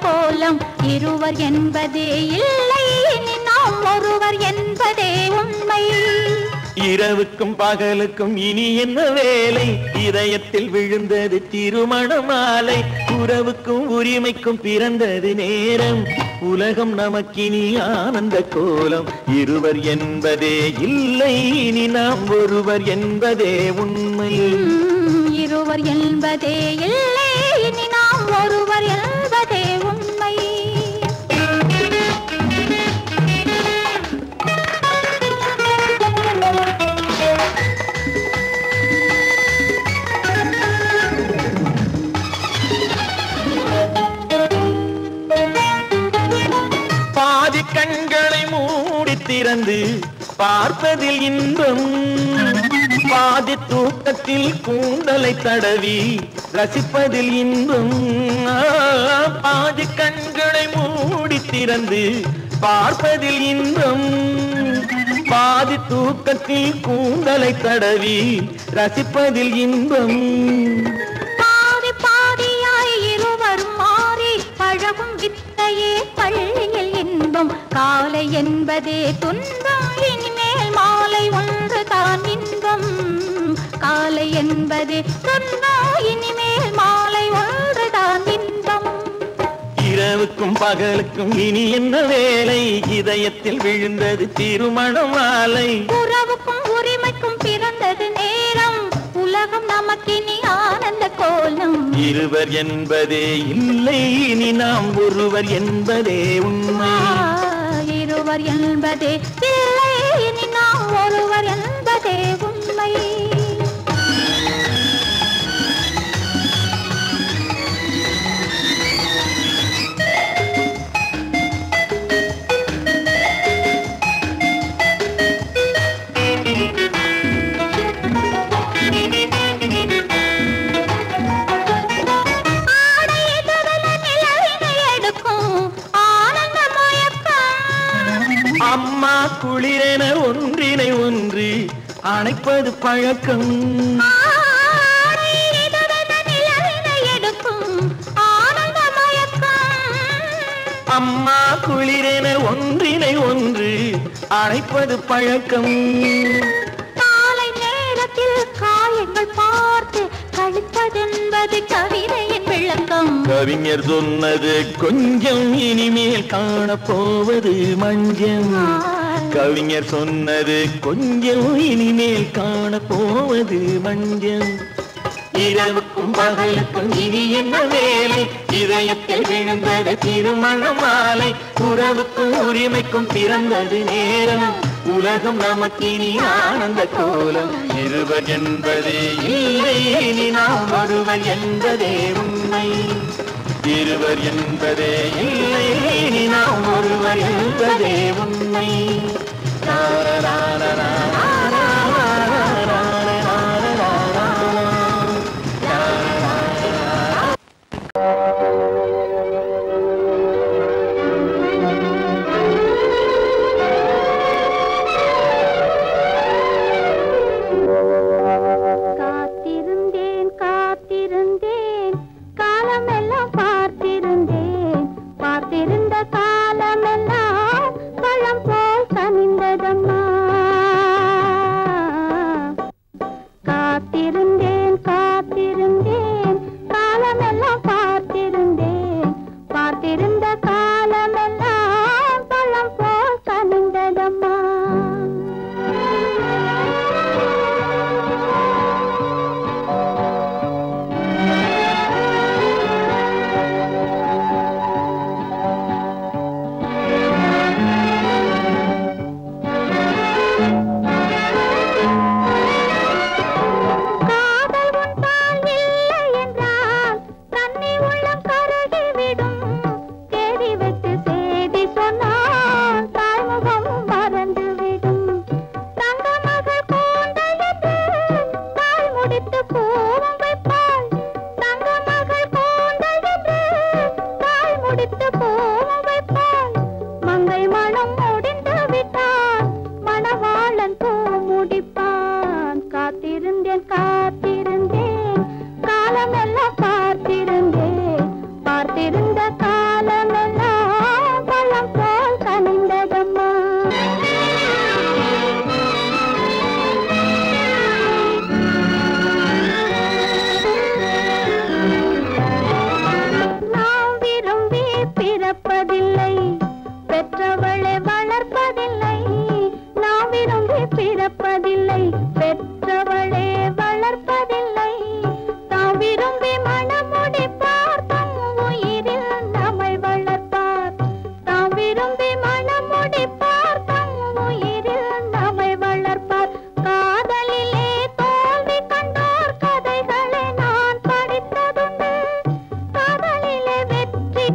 கோலம் இருவர் என்பதே இல்லை, நாம் ஒருவர் என்பதே உண்மை. இரவுக்கும் பகலுக்கும் இனி என்ன வேலை, இதயத்தில் விழுந்தது திருமண மாலை. உறவுக்கும் உரிமைக்கும் பிறந்தது நேரம், உலகம் நமக்கினி ஆனந்த கோலம். இருவர் என்பதே இல்லை, இனி நாம் ஒருவர் என்பதே உண்மை. இருவர் என்பதே இல்லை, இனி நாம் ஒருவர் என்பதே உண்மை. பாதி கண்களை மூடி திறந்து பார்ப்பதில் இன்பம், பாதி தூக்கத்தில் கூந்தலை தடவி ரசிப்பதில் இன்பம். பாதி கண்களை மூடி திறந்து பார்ப்பதில் இன்பம், பாதி தூக்கத்தில் கூந்தலை தடவி ரசிப்பதில் இன்பம். பாதி பாதியாய் இருவர் மாறி பழகும் வித்தையே பள்ளியில் இன்பம். காலை என்பதே துன்பம், இனிமேல் மாலை ஒன்று தான் இன்பம். காலை என்பதே துன்பம், இனிமேல் மாலை ஒன்று தான் இன்பம். இரவுக்கும் பகலுக்கும் இனி என்ன வேலை, இதயத்தில் விழுந்தது திருமண மாலை. உறவுக்கும் உரிமைக்கும் பிறந்தது நேரம், உலகம் நமக்கினி ஆனந்த கோலம். இருவர் என்பதே இல்லை, இனி நாம் ஒருவர் என்பதே உண்மை. இருவர் என்பதே இல்லை, இனி நாம் ஒருவர் என்பதே உண்மை. அம்மா குளிரென ஒன்றினை ஒன்று அணைப்பது பழக்கம். அம்மா குளிரென ஒன்றினை ஒன்று அணைப்பது பழக்கம். காலை நேரத்தில் காயங்கள் பார்த்து கழிப்பதென்பது கவிதையின் விளக்கம். கவிஞர் சொன்னது கொஞ்சம், இனிமேல் காணப்போவது மஞ்சம். கவிஞர் சொன்னது கொஞ்சம், இனிமேல் காணப்போவது மஞ்சம். இரவுக்கும் பகலுக்கும் இனி என்ன வேலை, இதயத்தில் விழுந்தது திருமண மாலை. உறவுக்கும் உரிமைக்கும் பிறந்தது நேரம், உலகம் நமக்கினி ஆனந்த கோலம். இருவர் என்பதே இல்லை, இனி நாம் ஒருவர் என்பதே உண்மை. இருவர் என்பதே இல்லை, இனி நாம் ஒருவர் என்பதே உண்மை.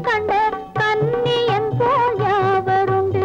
கண்ட கண்ணியன் போல் யாவருண்டு.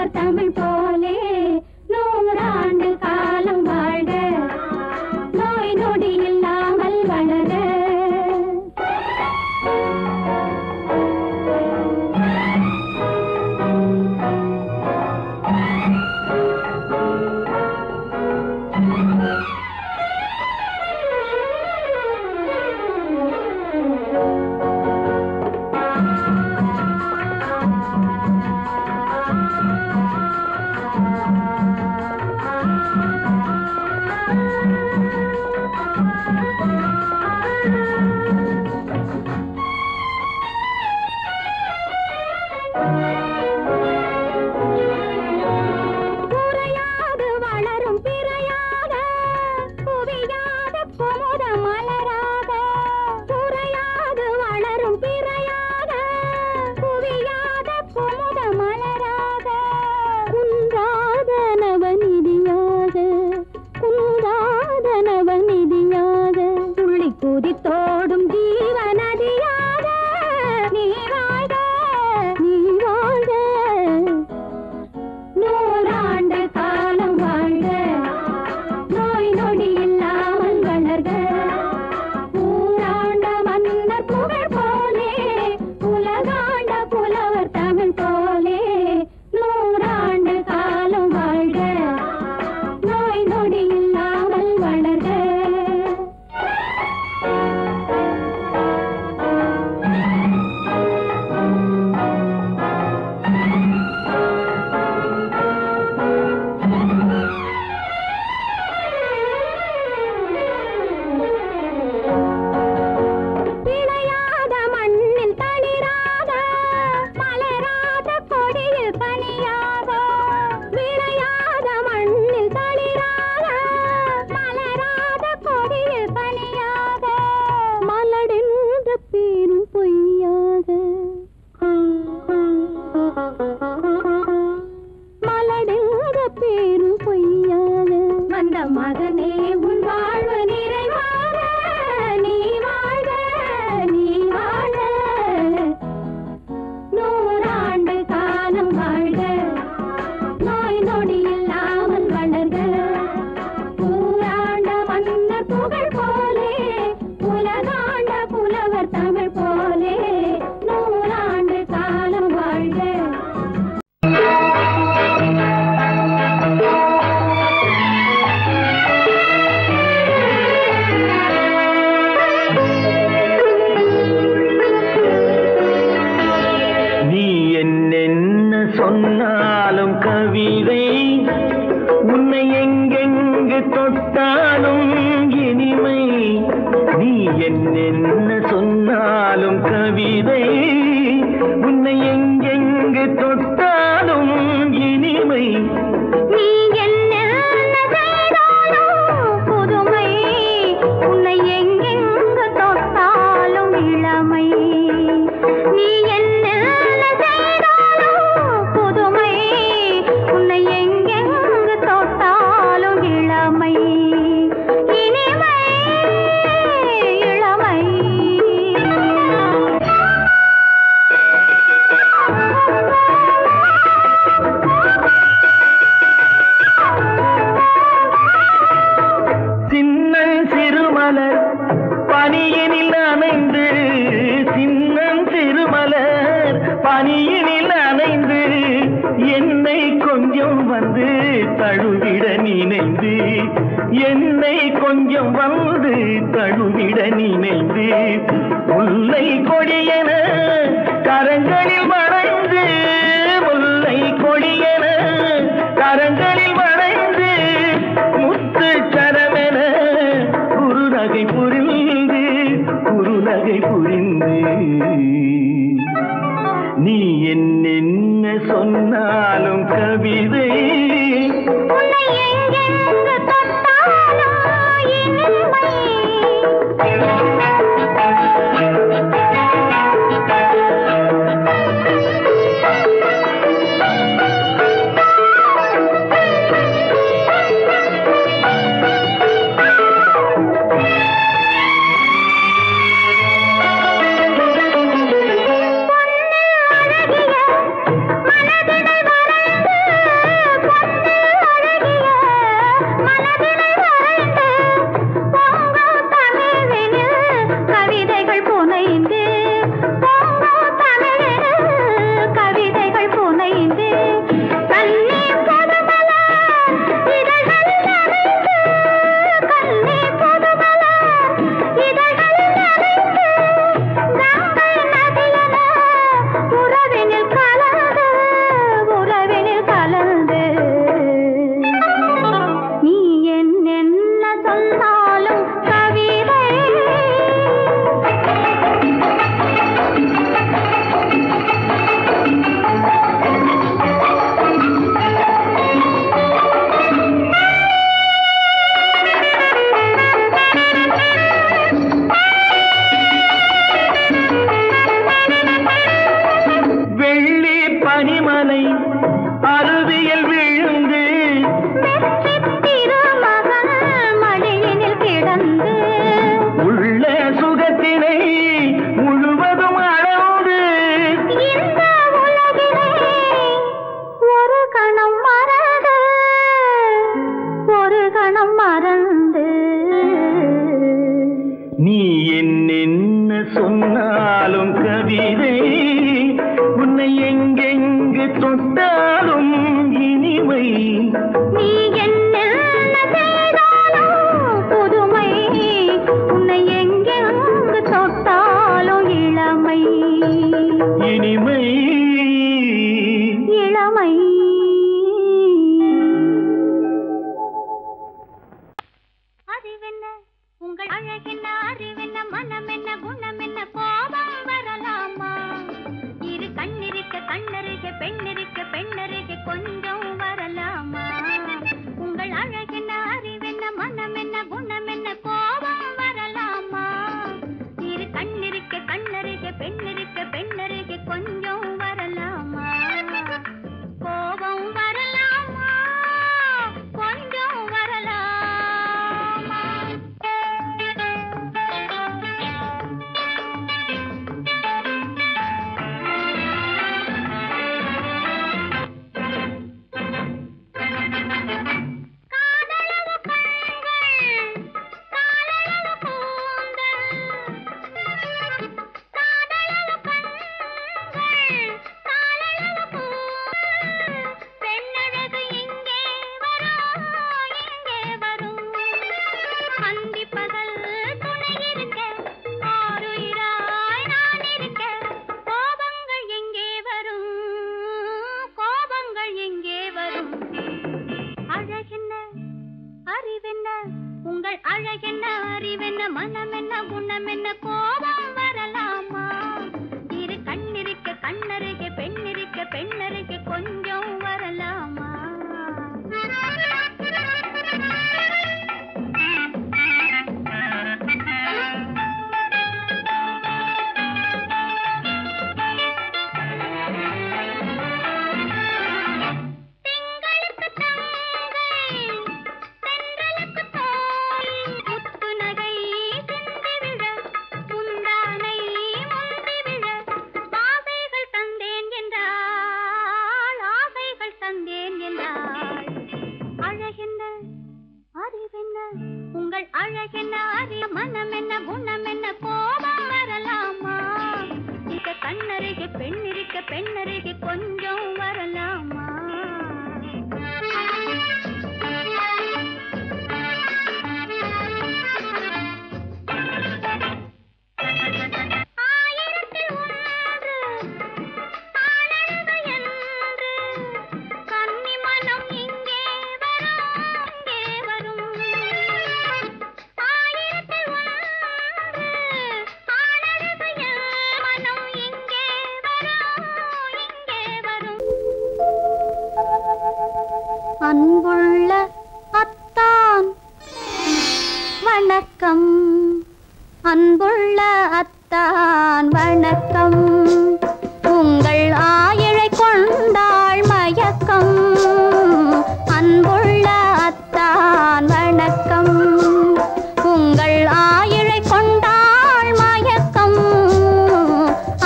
புலவர் தமிழ் போலே 100 ஆண்டு காலம் வாழ்க நோய் நொடி இல்லாமல் வளர தோடும் ஜீவநதியாக நீ வாழ்க நீ வாழ்க 100 ஆண்டு காலம் வாழ்க நோய் நொடி இல்லாமல் வளர்க ஊராண்ட மன்னர் புகழ் போலே உலகாண்ட புலவர் தமிழ் போலே 100 ஆண்டு காலம் வாழ்க நோய் நொடி இல்லாமல் வளர்க மகனே உன் வாழ்வு நிறைவாக நீ வாழ்க நீ வாழ்க 100 ஆண்டு காலம் வாழ்க நோய் நொடி இல்லாமல் வளர்க ஊராண்ட மன்னர் புகழ் போலே உலகாண்ட புலவர் தமிழ் போலே 100 ஆண்டு காலம் வாழ்க சொன்னாலும் கவிதை உன்னை எங்கெங்கு தொட்டாலும் இனிமை நீ என்ன சொன்னாலும் கவிதை உன்னை எங்கெங்கு தொட்டாலும் இனிமை நீ என்ன செய்தாலும் புதுமை உன்னை எங்கெங்கு தொட்டாலும் இளமை நீ என்ன பனியினில் அணைந்து என்னை கொஞ்சம் வந்து தழுவிட நினைந்து என்னை கொஞ்சம் வந்து தழுவிட நினைந்து முல்லை கொடியென கரங்களில் வளைந்து முல்லை கொடியென கரங்களில் வளைந்து முத்து சரமென குறுநகை புரிந்து நீ என்ன சொன்னாலும் கவிதை உன்னை எங்கெங்கு தொட்டாலும் இனிமை மனதினை வரைந்து தொட்டாலும் இனிமை நீ என்ன செய்தாலும் புதுமை உன்னை எங்கெங்கு தொட்டாலும் இளமை இனிமை இளமை அறிவென்ன உங்கள் அழகென்ன அறிவென்ன மனம் என்ன குணம் என்ன கோபம் வரலாமா இரு கண்ணிருக்க கண்ணருக பெண்ணிருக்க பெண்ணருக கொஞ்சம் வரலாமா உங்கள் அழகென்ன அறிவென்ன மனம் என்ன குணம் என்ன கோபம் வரலாமா இரு கண்ணிருக்க கண்ணருக பெண்ணிருக்க பெண்ணருக கொஞ்சம் வரலாமா கோபம் வரலாமா கொஞ்சம் வரலாமா உங்கள் அழகென்ன அறிவென்ன மனம் என்ன குணம் என்ன கோபம் வரலாமா இரு கண்ணிருக்க கண்ணருக பெண்ணிருக்க பெண்ணருக கொஞ்சம் வரலாமா உங்கள் அழகென்ன அறிய மனம் என்ன குணம் என்ன கோபம் வரலாமா இத கண்ணருக பெண்ணிருக்க பெண்ணருக கொஞ்சம் வரலாமா அன்புள்ள அத்தான் வணக்கம் அன்புள்ள அத்தான் வணக்கம் உங்கள் ஆயிழை கொண்டாள் மயக்கம் அன்புள்ள அத்தான் வணக்கம் உங்கள் ஆயிழை கொண்டாள் மயக்கம்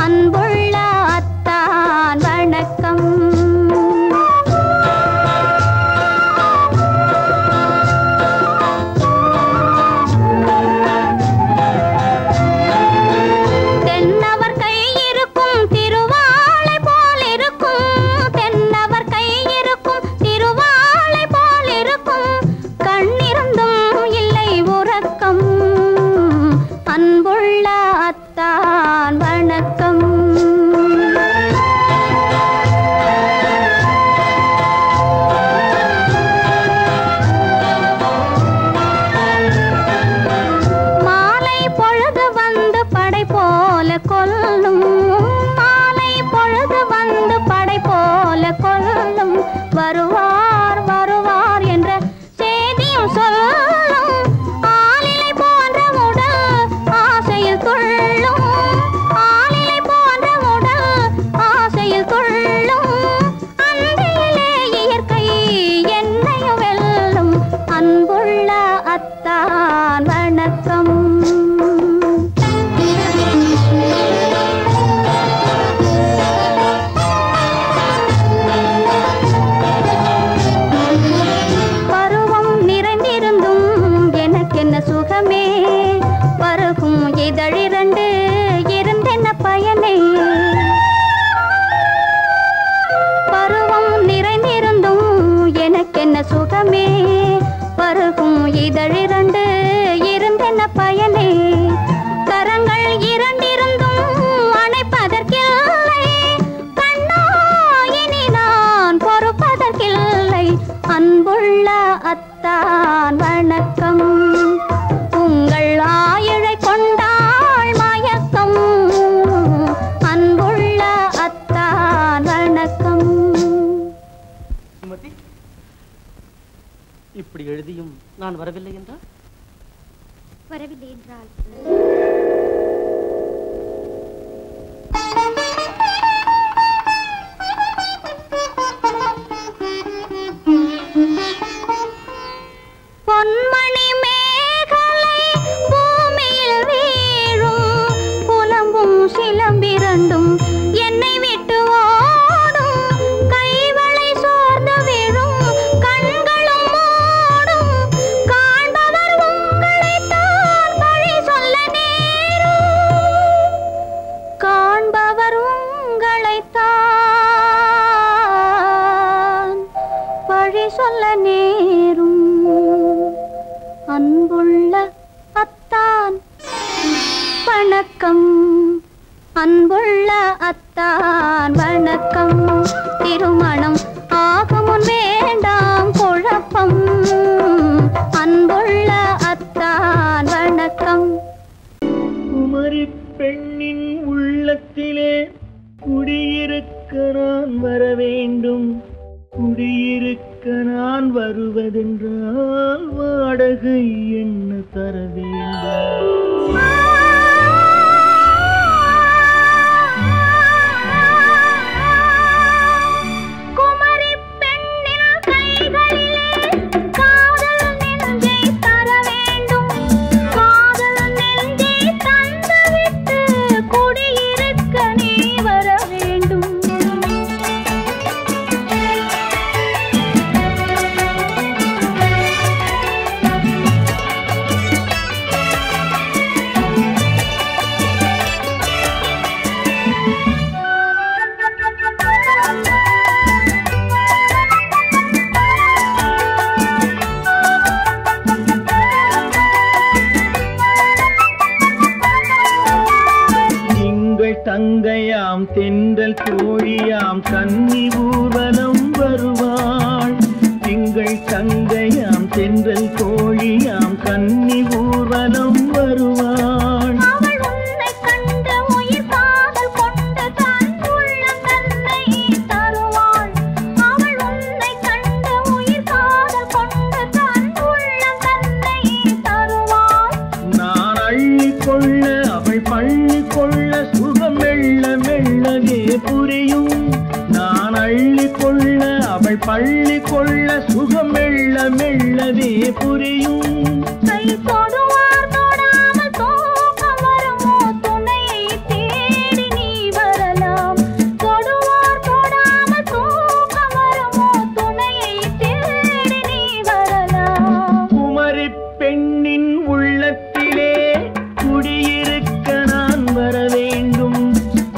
அன்புள்ள அத்தான் வணக்கம் வருவார் வருவார் என்ற செய்தியும் சொல்லும் ஆளிலை போன்ற உடல் ஆசையில் துள்ளும் ஆளிலை போன்ற உடல் ஆசையில் துள்ளும் அன்பிலே இயற்கை என்னையும் வெல்லும் அன்புள்ள அத்தான் வணக்கம் ராகமே பருகும் இதழிரண்டு இருந்தென்ன பயனே கரங்கள் இரண்டிருந்தும் அணைப்பதற்கில்லை கண்ணா இனி நான் பொறுப்பதற்கில்லை அன்புள்ள அத்தான் வணக்கம் உங்கள் ஆயிழை கொண்டாள் மயக்கம் அன்புள்ள அத்தான் வணக்கம். இப்படி எழுதியும் நான் வரவில்லை என்றால் வரவில்லை என்றால் பொன்மணி மேகலை பூமியில் வீழும் புலம்பும் சிலம்பிரண்டும் என்னை விட்டு ஓடும் கைவளை சோர்ந்து விழும் கண்களும் மூடும் காண்பவர் உங்களைத்தான் பழி சொல்ல நேரும் காண்பவர் உங்களைத்தான் பழி சொல்ல நேரும் அன்புள்ள அத்தான் வணக்கம் அன்புள்ள அத்தான் வணக்கம் திருமணம் ஆகமுன் வேண்டாம் குழப்பம் அன்புள்ள அத்தான் வணக்கம். குமரி பெண்ணின் உள்ளத்திலே குடியிருக்க நான் வர வேண்டும் குடியிருக்க நான் வருவதென்றால் வாடகை என்ன தர வேண்டும் குமரி பெண்ணின் கைகளிலே காதல் நெஞ்சை தர வேண்டும் காதல் நெஞ்சை தந்துவிட்டு குடியிருக்க நீ வர வேண்டும். தங்கையாம் தென்றல் தோழியாம் கன்னி ஊர்வலம் வருவாள் திங்கள் தங்கையாம் தென்றல் தோழியாம் கன்னி ஊர்வலம் வருவாள் அவள் உன்னை கண்டு உயிர் காதல் கொண்டு தன் உள்ளம் தன்னை தருவாள் அவள் உன்னை கண்டு உயிர் காதல் கொண்டு தன் உள்ளம் தன்னை தருவாள் நான் அள்ளி கொள்ள அவள் பள்ளி கொள்ள சுகம் மெல்ல மெல்லவே புரியும் நான் அள்ளி கொள்ள அவள் பள்ளி கொள்ள சுகம் மெல்ல மெல்லவே புரியும். கை தொடுவார் தொடாமல் தூக்கம் வருமோ துணையை தேடி நீ வரலாம் தொடுவார் தொடாமல் தூக்கம் வருமோ துணையை தேடி நீ வரலாம். குமரி பெண்ணின் உள்ளத்திலே குடியிருக்க நான் வர வேண்டும்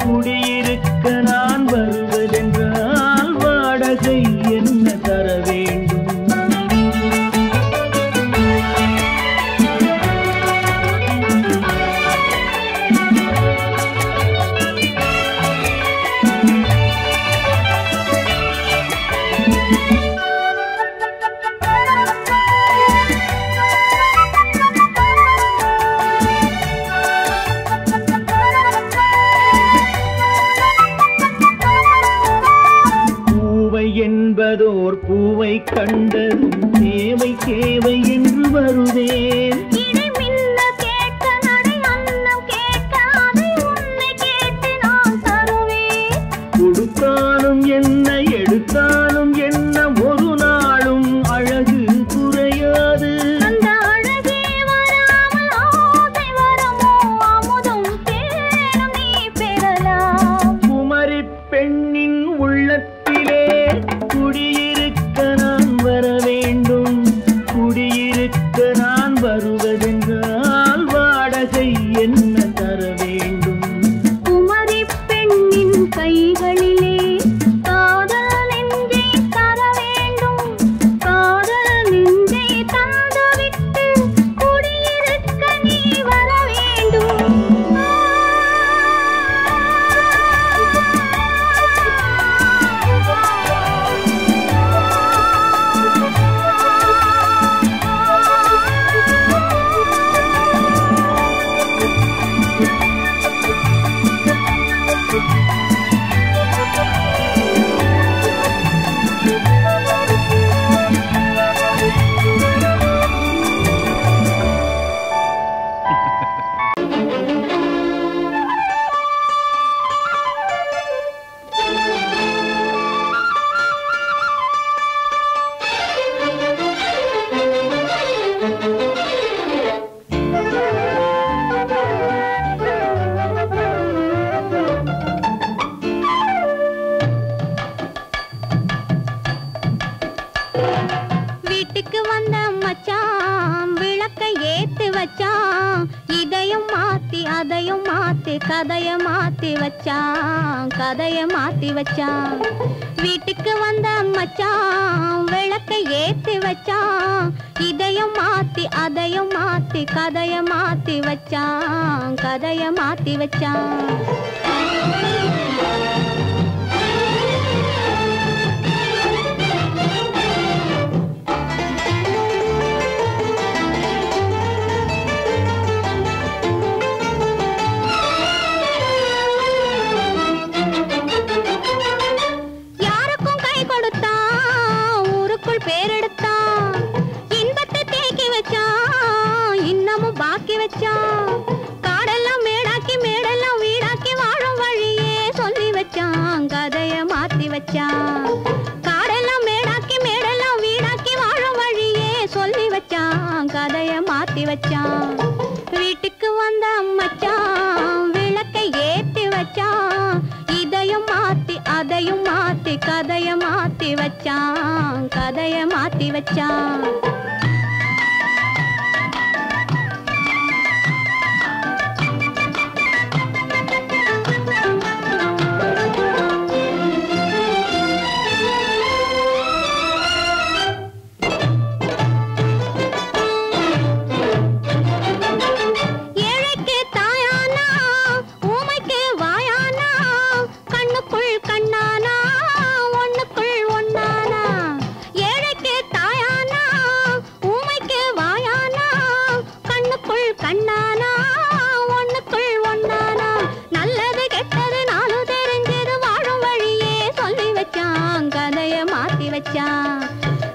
குடியிருக்க நான் வருவதென்றால் வாடகை என்ன தர வேண்டும். என்பதோர் பூவை கண்டதும் தேவை தேவை என்று வருவேன் இடை மின்ன கேட்க நடை அன்னம் கேட்க அதை உன்னை கேட்டு நான் தருவேன் கொடுத்தாலும் என்ன எடுத்தாலும் என்ன ஒரு நாளும் அழகு குறையாது அந்த அழகே வராமல் ஆசை வருமோ அமுதும் தேனும் நீ பெறலாம். குமரி பெண்ணின் உள்ளத்திலே குடியிருக்க நான் வர வேண்டும் குடியிருக்க நான் வருவது வீட்டுக்கு வந்த மச்சான் விளக்கை ஏத்தி வச்சான், இதையும் மாத்தி அதையும் மாத்தி கதைய மாத்தி வச்சான், கதைய மாத்தி வச்சான். வீட்டுக்கு வந்த மச்சான் விளக்கை ஏத்தி வச்சான், இதையும் மாத்தி அதையும் மாத்தி கதைய மாத்தி வச்சான், கதைய மாத்தி வச்சான். காடெல்லாம் மேடாக்கி மேடெல்லாம் வீடாக்கி வாழும் வழியே சொல்லி வச்சான், கதைய மாத்தி வச்சான். காடெல்லாம் மேடாக்கி மேடெல்லாம் வீடாக்கி வாழும் வழியே சொல்லி வச்சான், கதைய மாத்தி வச்சான். வீட்டுக்கு வந்த மச்சான் விளக்கை ஏத்தி வச்சான், இதையும் மாத்தி அதையும் மாத்தி கதைய மாத்தி வச்சான், கதைய மாத்தி வச்சான்.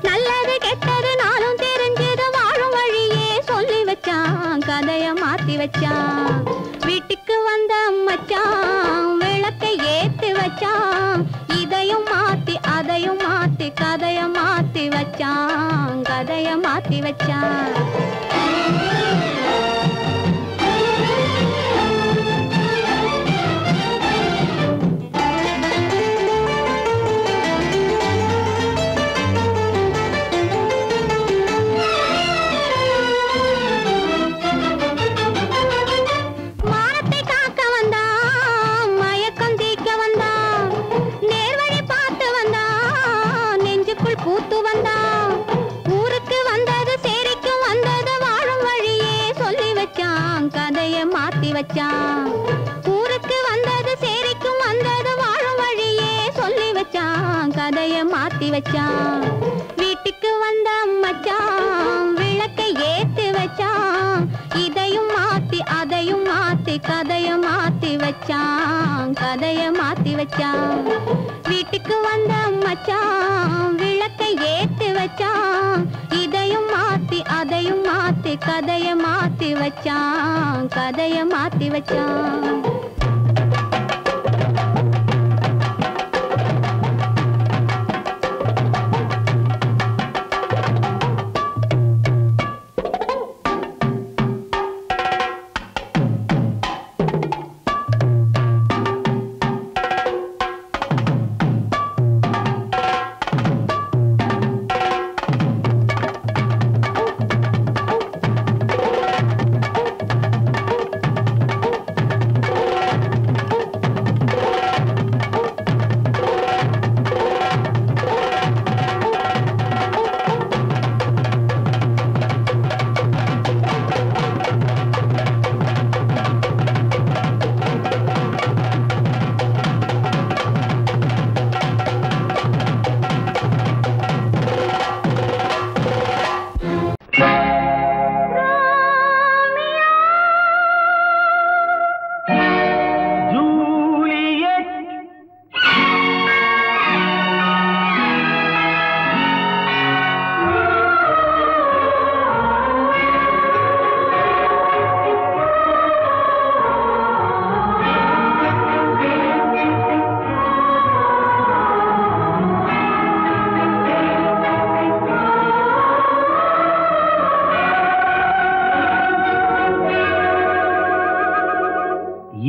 நல்லது கெட்டது நாளும் தெரிஞ்சது வாழும் வழியே சொல்லி வச்சான், கதைய மாத்தி வச்சான். வீட்டுக்கு வந்த மச்சான் விளக்கை ஏத்தி வச்சான், இதையும் மாத்தி அதையும் மாத்தி கதைய மாத்தி வச்சான், கதைய மாத்தி வச்சான். ஊருக்கு வந்தது சேரிக்கும் வந்தது வாழும் வழியே சொல்லி வச்சான், கதைய மாத்தி வச்சான். வீட்டுக்கு வந்த மச்சான் விளக்கை ஏத்தி வச்சான், இதையும் மாத்தி அதையும் மாத்தி கதைய மாத்தி வச்சான், கதைய மாத்தி வச்சான். வீட்டுக்கு வந்த மச்சான் விளக்கை ஏத்தி வச்சான், இதையும் மாத்தி அதையும் மாத்தி கதைய மாத்தி வச்சான், கதைய மாத்தி வச்சான்.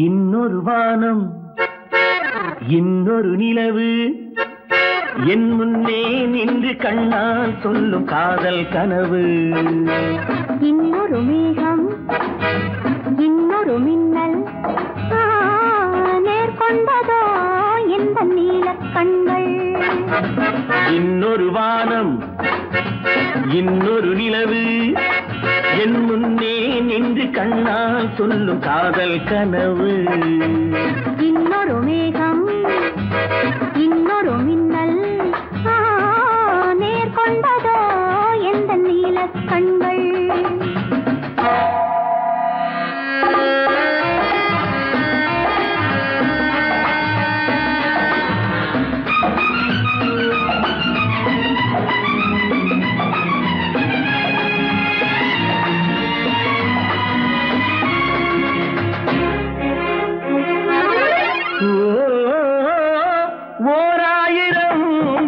இன்னொரு வானம் இன்னொரு நிலவு என் முன்னே நின்று நின்று கண்ணால் சொல்லும் காதல் கனவு. இன்னொரு மேகம் இன்னொரு மின்னல் நேர்கொண்டதோ எந்த நீலக் கண்கள். இன்னொரு வானம் இன்னொரு நிலவு என் முன்னே நின்று கண்ணால் சொல்லும் காதல் கனவு. இன்னொரு மேகம் இன்னொரு மின்னல் நேர்கொண்டதோ எந்த நீலக் கண்கள்.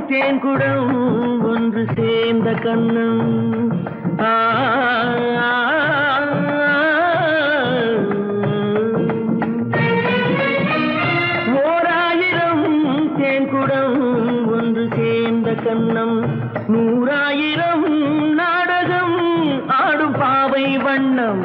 தேன்குடம் ஒன்று சேர்ந்த கண்ணம் ஓராயிரம் தேன்குடம் ஒன்று சேர்ந்த கண்ணம் 100,000 நாடகம் ஆடும் பாவை வண்ணம்.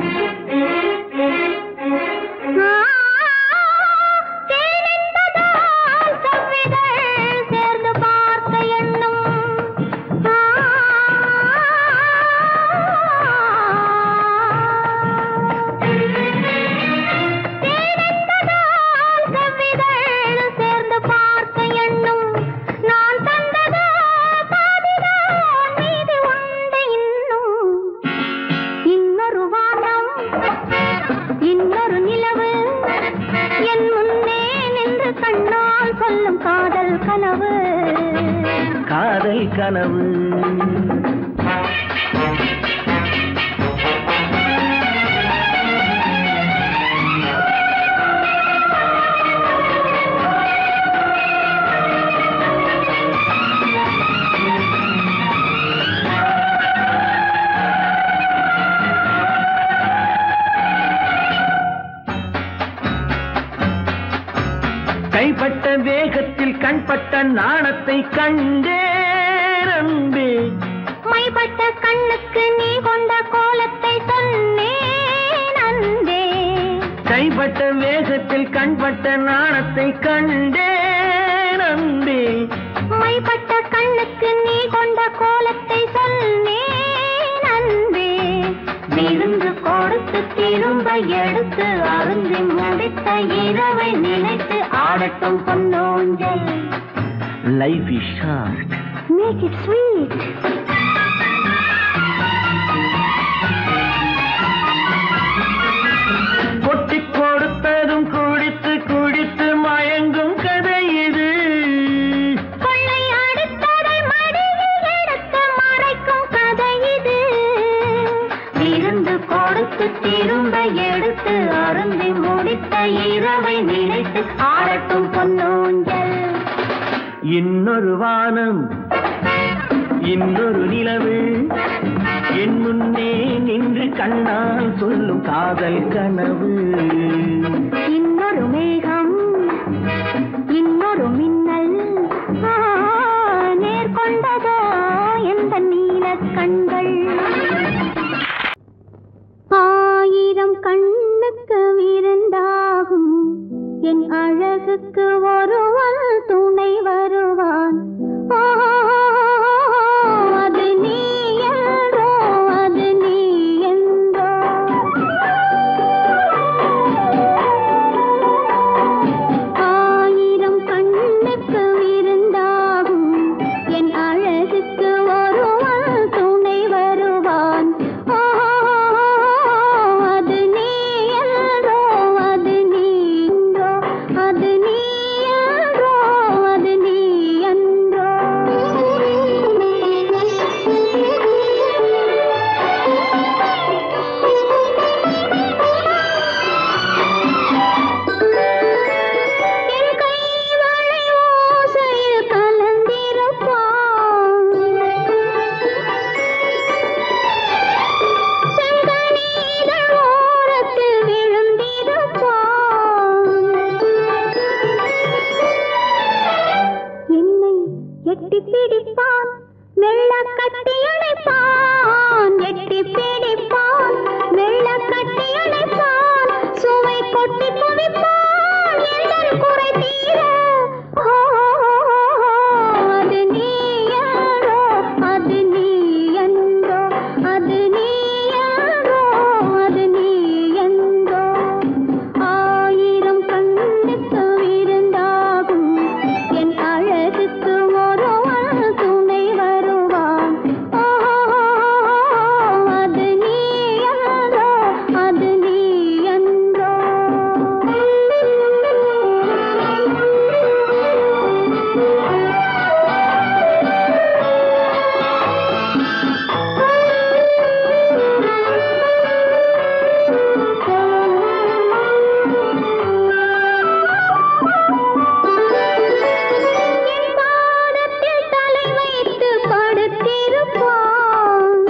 காதல் கனவு. கைப்பட்ட வேகத்தில் கண்பட்ட நாணத்தை கண்டேன் அன்பே. மைப்பட்ட கண்ணுக்கு நீ கொண்ட கோலத்தை சொன்னேன் அன்பே. கைப்பட்ட வேகத்தில் கண்பட்ட நாணத்தை கண்டேன் அன்பே. மைப்பட்ட கண்ணுக்கு நீ கொண்ட கோலத்தை சொன்னேன் அன்பே. விருந்து கொடுத்து திரும்ப எடுத்து அருந்தி முடித்த இரவை நினைத்து ஆடட்டும் பொன்னூஞ்சல். Life is short. Make it sweet. கொட்டி கொடுத்ததும் குடித்து குடித்து மயங்கும் கதை இது. கொள்ளை அடித்ததை மடியில் எடுத்து மறைக்கும் கதை இது. விருந்து கொடுத்து திரும்ப எடுத்து அருந்தி முடித்த இரவை நினைத்து ஆடட்டும் பொன்னூஞ்சல். இன்னொரு வானம் இன்னொரு நிலவு என் முன்னே நின்று கண்ணால் சொல்லும் காதல் கனவு. இன்னொரு மேகம் இன்னொரு மின்னல் நேர்கொண்டதோ எந்த நீலக் கண்கள். 1000 கண்ணுக்கு விருந்தாகும் என் அழகுக்கு ஒருவன் துணை வருவான். அது நீ என்றோ அது நீ என்றோ. 1000 கண்ணுக்கு கட்டி அணைப்பான் எட்டி பிடிப்பான் வெள்ள கட்டி அணைப்பான் சுவை கொட்டி குவிப்பான் எந்தன் குறை தீர அது நீ யாரோ அது நீ என்றோ அது நீ யாரோ அது நீ என்றோ ஆயிரம் கண்ணுக்கு விருந்தாகும் என் அழகுக்கு ஒருவன் துணை வருவான் அது நீ யாரோ அது நீ என்றோ என் பாதத்தில் தலை வைத்து படுத்திருப்பான்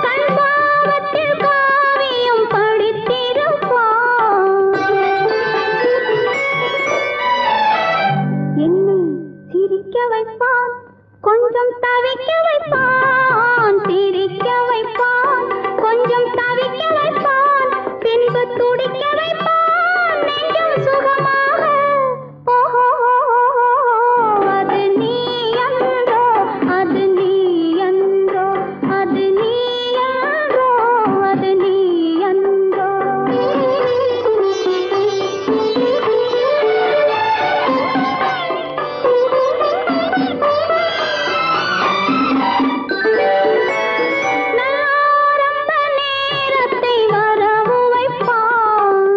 கண் பாவத்தில் காவியம் படித்திருப்பான் என்னை சிரிக்க வைப்பான் கொஞ்சம் தவிக்க வைப்பான் சிரிக்க வைப்பான் கொஞ்சம் தவிக்க வைப்பான் பின்பு துடிக்க வைப்பான் நெஞ்சம் சுகமாக ஓஹோ அது நீ என்றோ அது நீ என்றோ அது நீ என்றோ அது நீ என்றோ நாரம்ப நேரத்தை வரவு வைப்பான்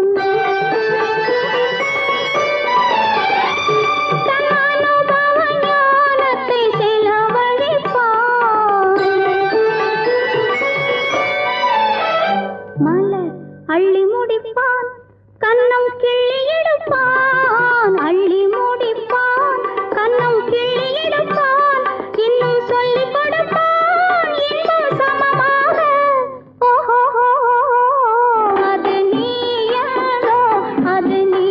தன் அனுபவ ஞானத்தை செலவழிப்பான் மலர் அள்ளி முடிப்பான் கன்னம் கிள்ளி எடுப்பான் அள்ளி முடிப்பான் கன்னம் கிள்ளி எடுப்பான் இன்னும் சொல்லிக் கொடுப்பான் இன்னும் சமமாக ஓஹோ அது நீ யாரோ அது நீ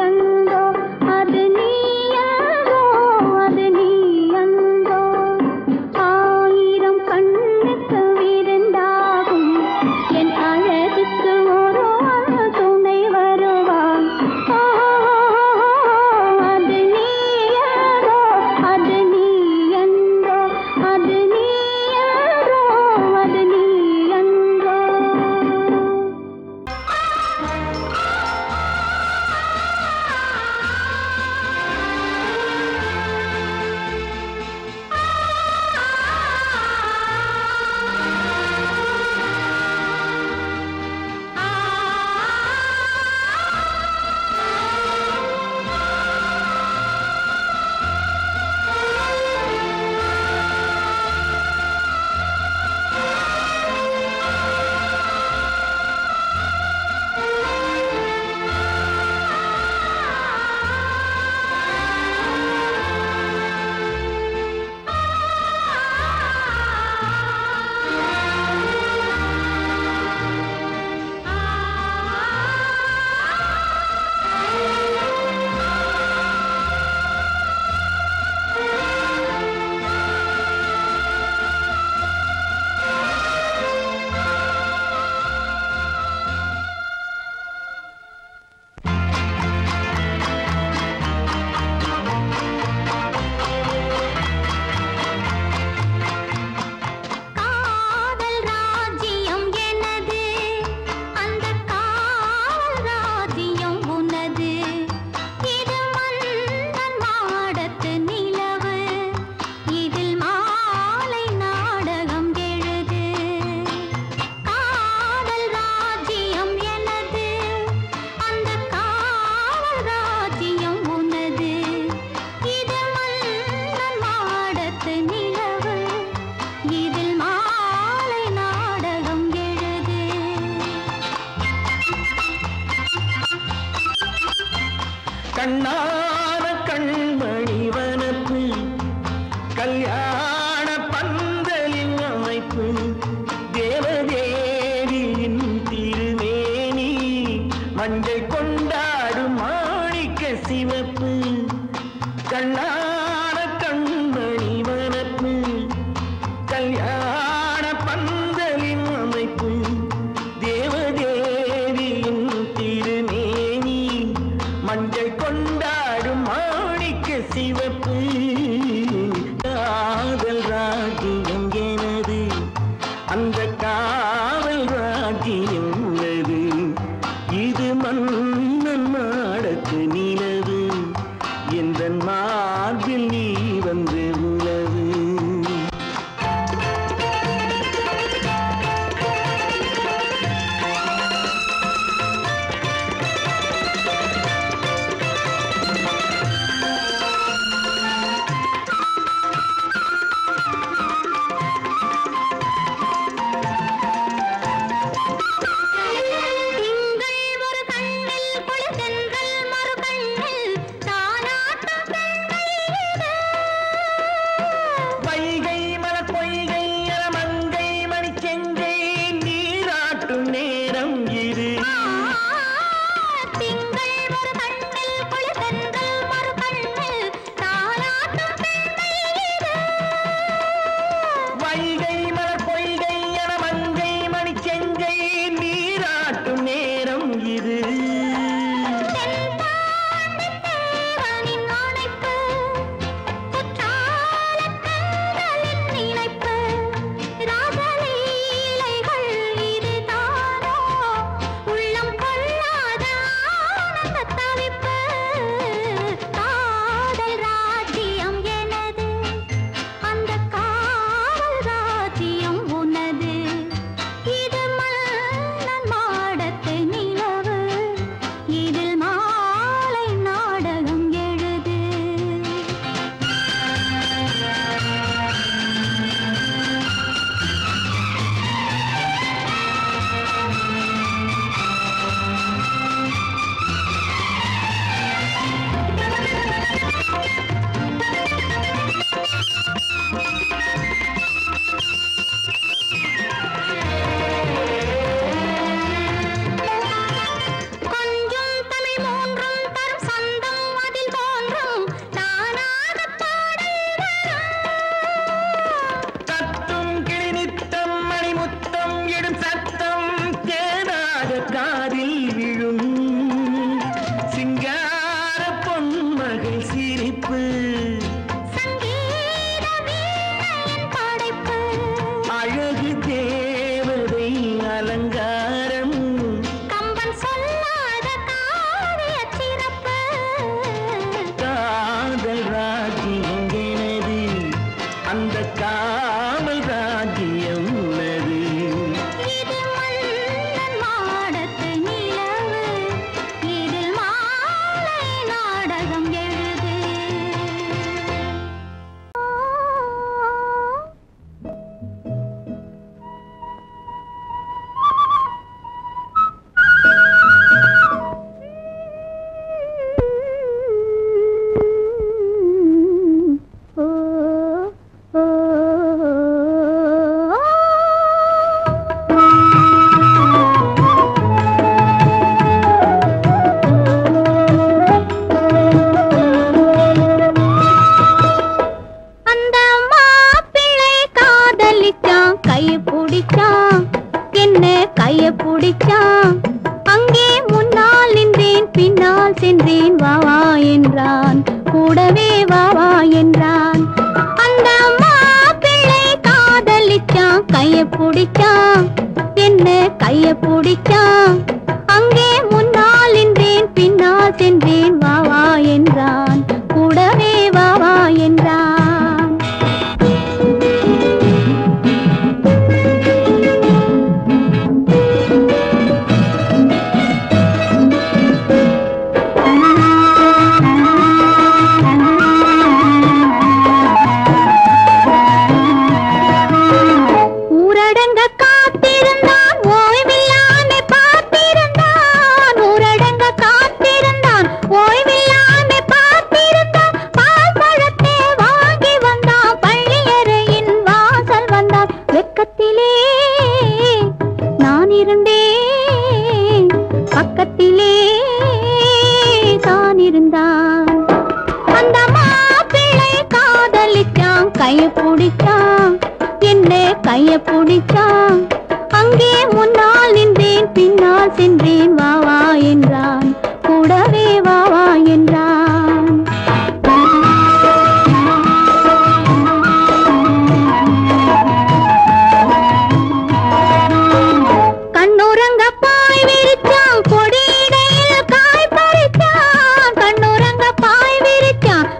என்றோ அது நீ யாரோ அது நீ என்றோ ஆயிரம் கண்ணுக்கு விருந்தாகும் என் அழகுக்கு ஒருவன் துணை வருவான் அது நீ யாரோ அது நீ என்றோ அது நீ யாரோ அது நீ என்றோ காதல் ராஜ்யம் எனது அந்த காதல் ராஜ்யம் உனது இது மன்னன் மாடத்து நிலவு இதில் மாலை நாடகம் எழுது காதல் ராஜ்யம் எனது அந்த காதல் ராஜ்யம் உனது இது மன்னன் மாடத்து நிலவு இதில் மாலை நாடகம் எழுது கண்ணான கண்மணி வனப்பு கல்யாண பந்தலின் அமைப்பு தேவதேவியின் திருமேனி மஞ்சள் கொண்டாடும் மாணிக்க சிவப்பு கண்ணான வந்து உலவு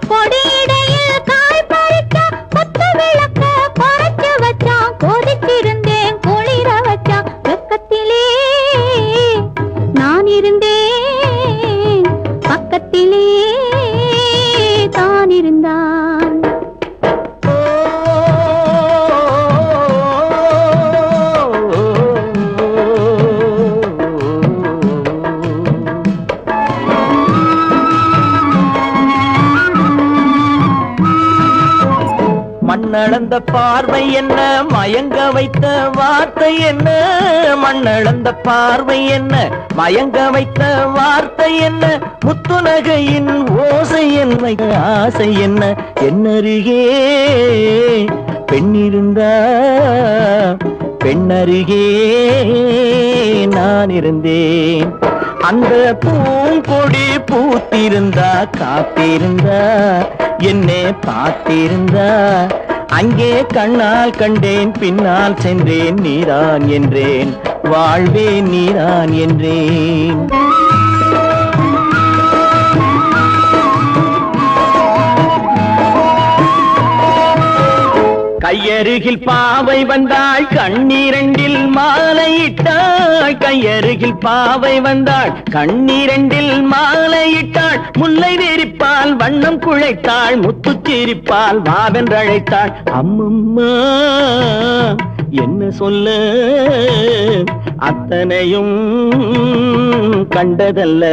கொடியிடையில் காய் மண்ணளந்த பார்வை என்ன, மயங்க வைத்த வார்த்தை என்ன, மண்ணளந்த பார்வை என்ன, மயங்க வைத்த வார்த்தை என்ன, முத்துநகையின் ஓசை என்ன, ஆசை என்ன, என்னருகே பெண்ணிருந்தா பெண்ணருகே நான் இருந்தேன். அந்த பூங்கொடி பூத்திருந்தா காத்திருந்தா என்னை பார்த்திருந்தா, அங்கே கண்ணால் கண்டேன் பின்னால் சென்றேன், நீதான் என்றேன் வாழ்வே நீதான் என்றேன். கையருகில் பாவை வந்தாள் கண்ணீரண்டில் மாலையிட்டாள், கையருகில் பாவை வந்தாள் கண்ணீரண்டில் மாலையிட்டாள், முல்லை விரிப்பால் வண்ணம் குழைத்தாள், முத்துச்சிரிப்பால் வாவென்றழைத்தாள். அம்மம்மா என்ன சொல்ல அத்தனையும் கண்டதல்ல,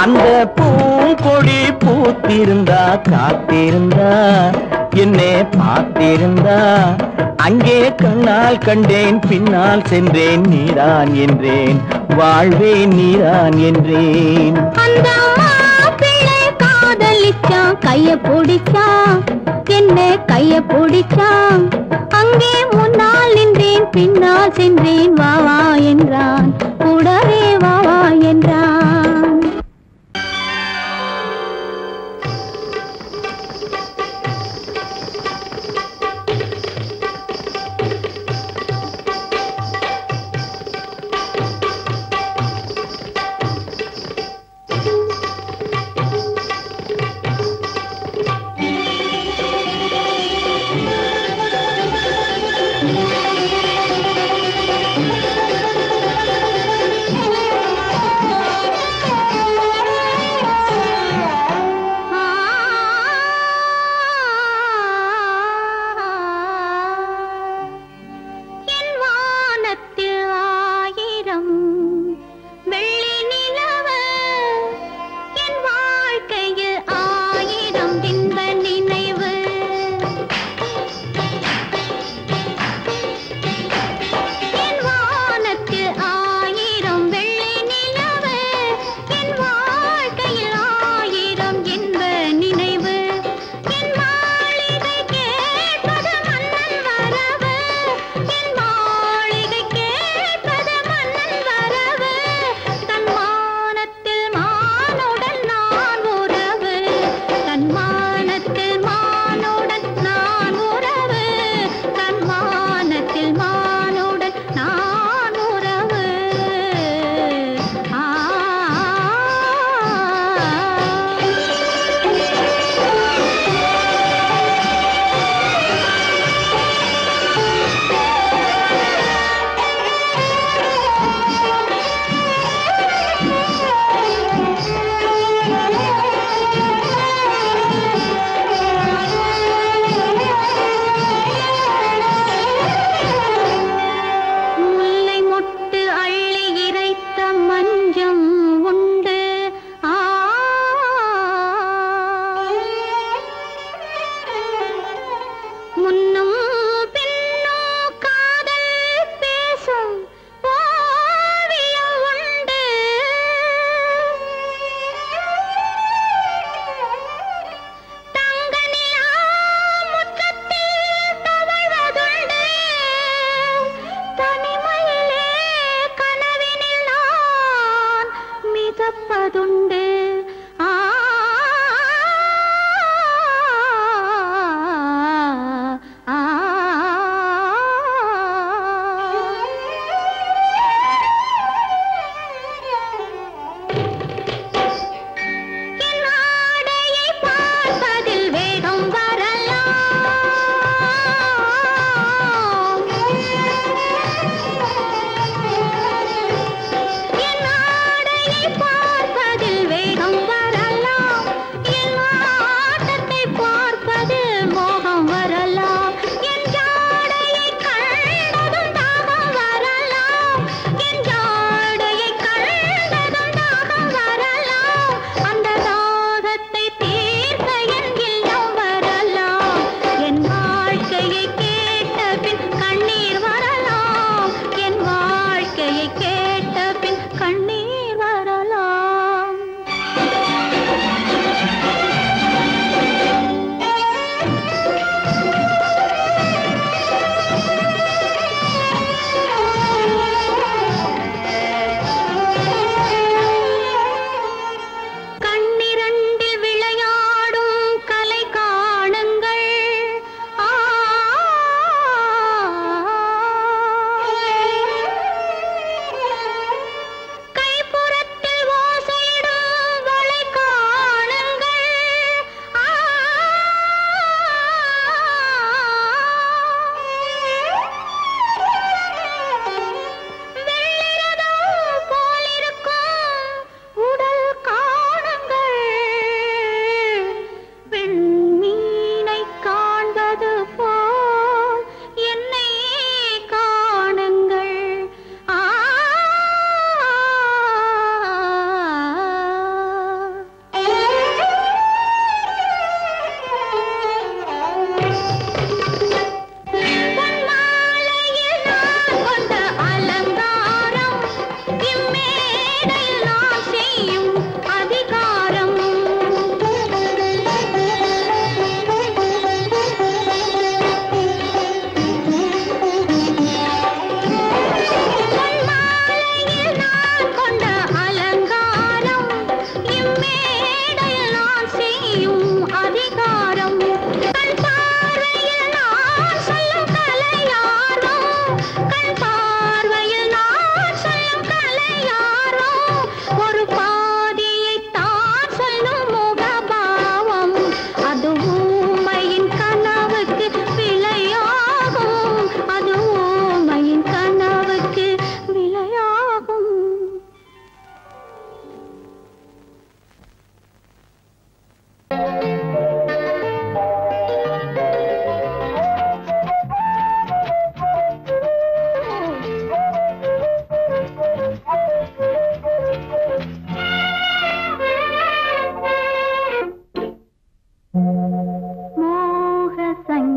அந்த பூங்கொடி பூத்திருந்தா காத்திருந்தா என்னை பார்த்திருந்தா, அங்கே கண்ணால் கண்டேன் பின்னால் சென்றேன், நீதான் என்றேன் வாழ்வே நீதான் என்றேன். அந்த மாப்பிள்ளை காதலிச்சான், கைய பிடிச்சான், என்ன கைய பிடிச்சான், அங்கே முன்னால் நின்றேன் பின்னால் சென்றேன், வா வா என்றான், கூடவே வா வா என்றான்.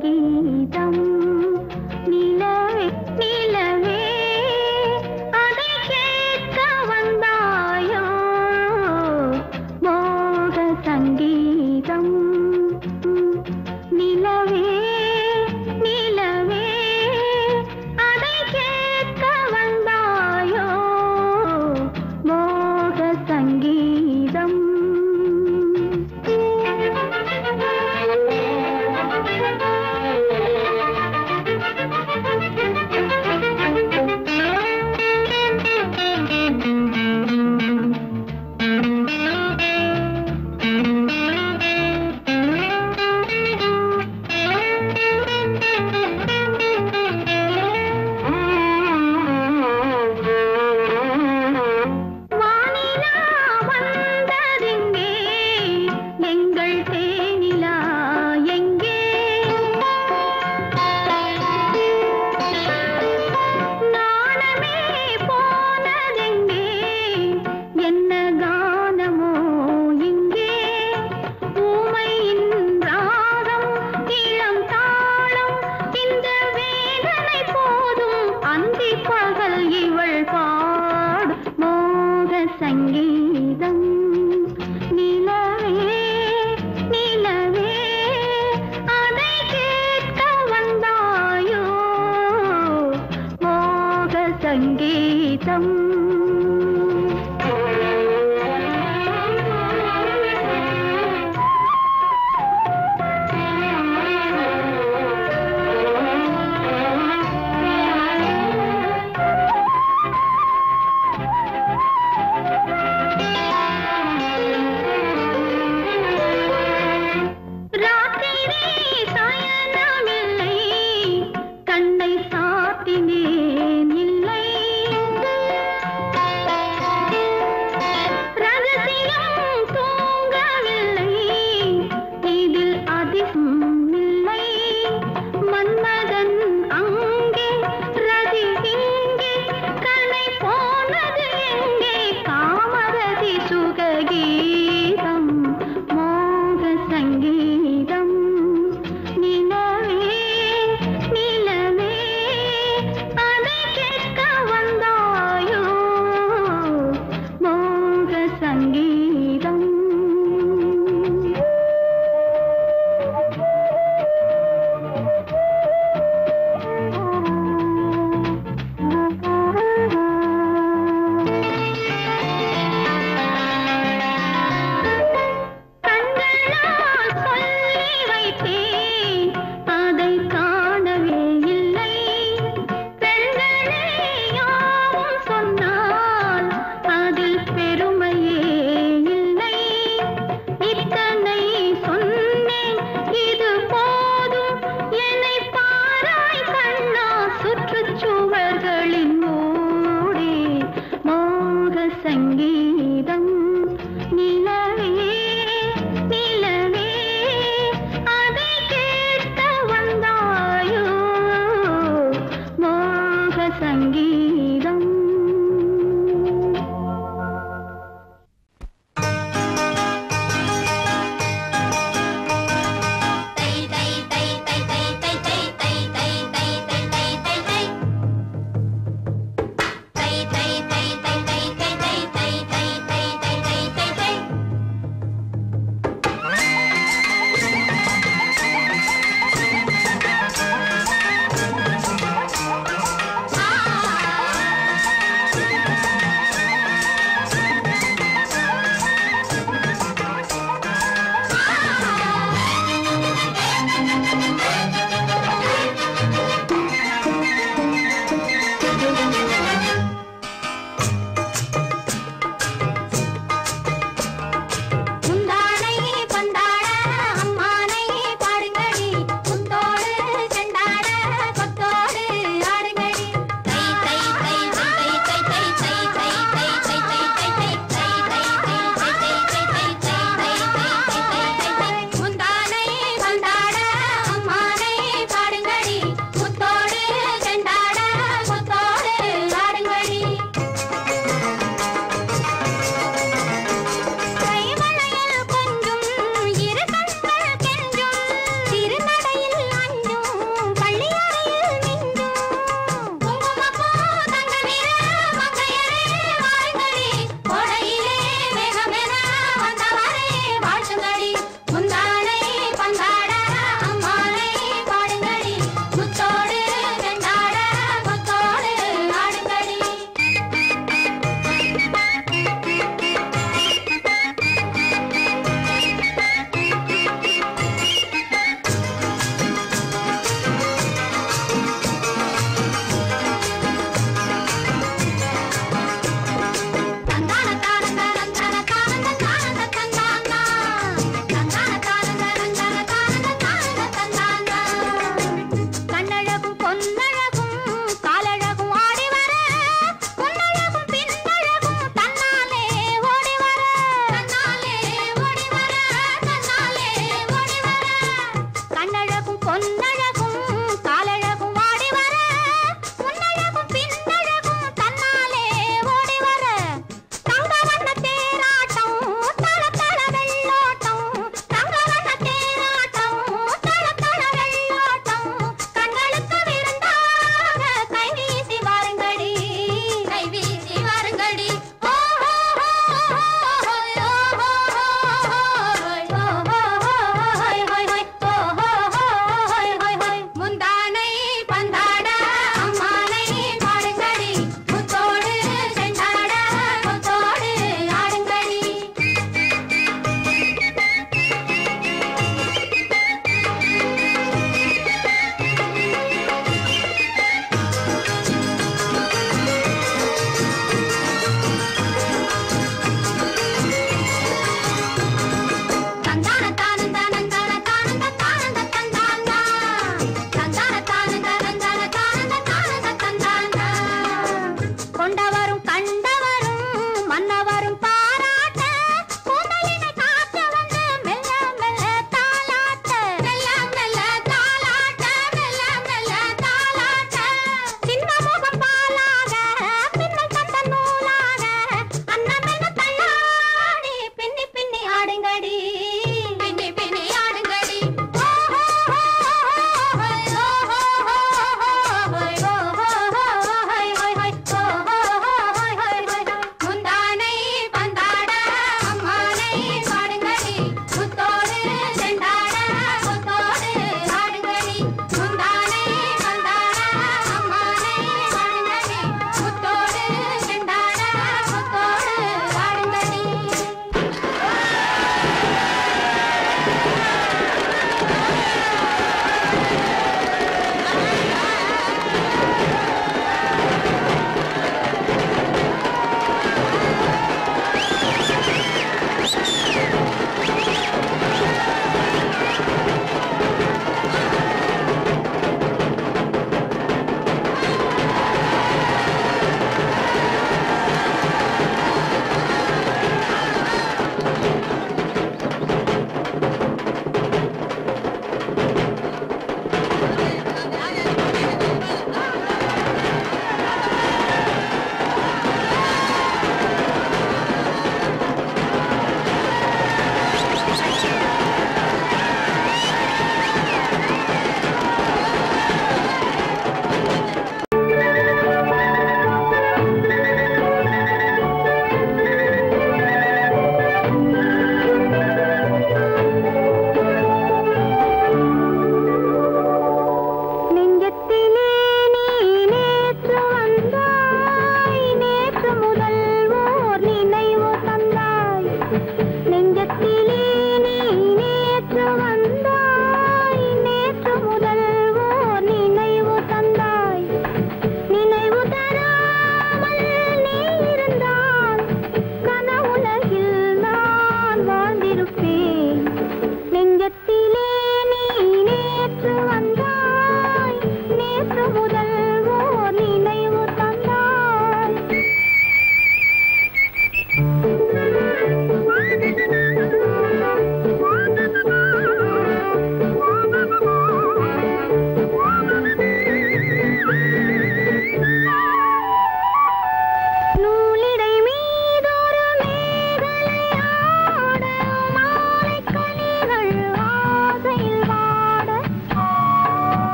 சங்கீதம் நிலவே நிலவே அதை கேட்க வந்தாயோ மோக சங்கீதம் நிலவே நிலவே அதை கேட்க வந்தாயோ மோக சங்கீதம் சங்கீதம் நிலவே நிலவே அதை கேட்க வந்தாயோ மோக சங்கீதம்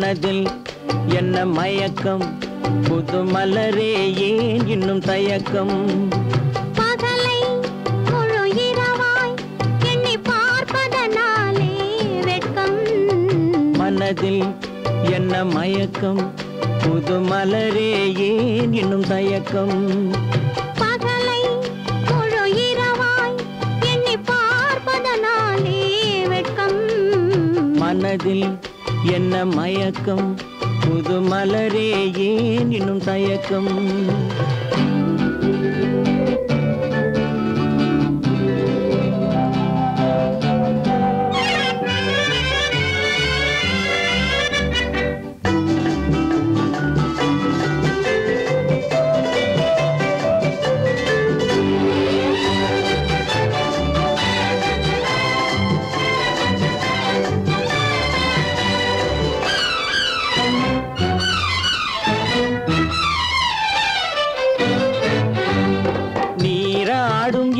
மனதில் என்ன மயக்கம் புது மலரே ஏன் இன்னும் தயக்கம் பகலை முழு இரவாய் எண்ணி பார்ப்பதனாலே வெட்கம் மனதில் என்ன மயக்கம் புது மலரே ஏன் இன்னும் தயக்கம் பகலை முழு இரவாய் எண்ணி பார்ப்பதனாலே வெட்கம் மனதில் என்ன மயக்கம் புது மலரே ஏன் இன்னும் தயக்கம்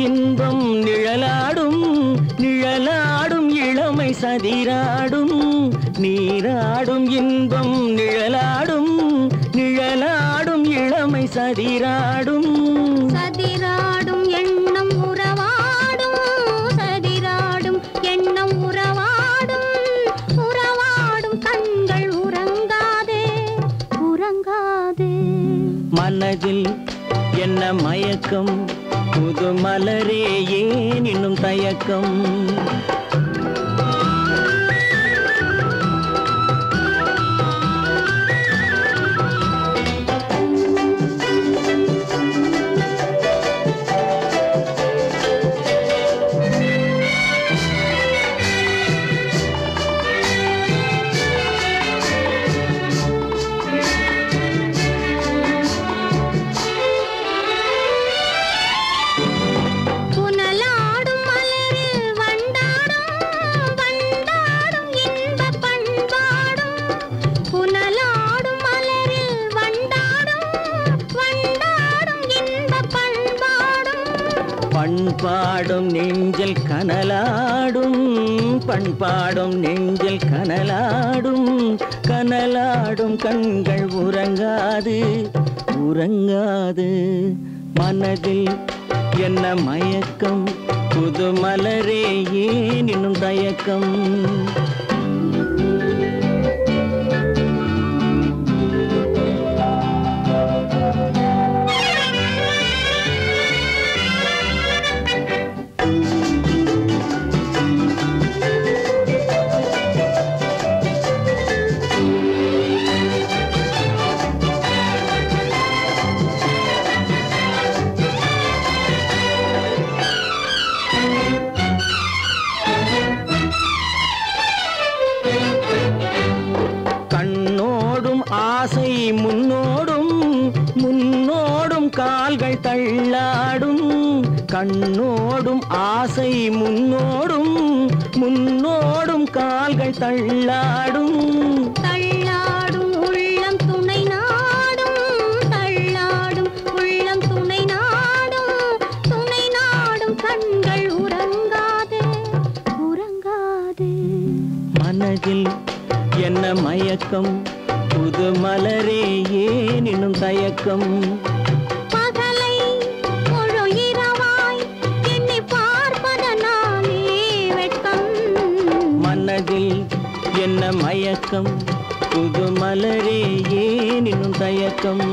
இன்பம் நிழலாடும் நிழலாடும் இளமை சதிராடும் நீராடும் இன்பம் நிழலாடும் நிழலாடும் இளமை சதிராடும் சதிராடும் எண்ணம் உறவாடும் சதிராடும் எண்ணம் உறவாடும் உறவாடும் கண்கள் உறங்காதே உறங்காதே மனதில் என்ன மயக்கம் புது மலரே ஏன் இன்னும் தயக்கம் பண்பாடும் நெஞ்சில் கனலாடும் பண்பாடும் நெஞ்சில் கனலாடும் கனலாடும் கண்கள் உறங்காது உறங்காது மனதில் என்ன மயக்கம் புது மலரே ஏன் இன்னும் தயக்கம் கண்ணோடும் ஆசை முன்னோடும் முன்னோடும் கால்கள் தள்ளாடும் கண்ணோடும் ஆசை முன்னோடும் முன்னோடும் கால்கள் தள்ளாடும் தள்ளாடும் உள்ளம் துணை நாடும் தள்ளாடும் உள்ளம் துணை நாடும் கண்கள் உறங்காதே உறங்காதே மனதில் என்ன மயக்கம் புது மலரே ஏன் இன்னும் தயக்கம் பகலை முழு இரவாய் எண்ணி பார்ப்பதனாலே வெட்கம் மனதில் என்ன மயக்கம் புது மலரே ஏன் இன்னும் தயக்கம்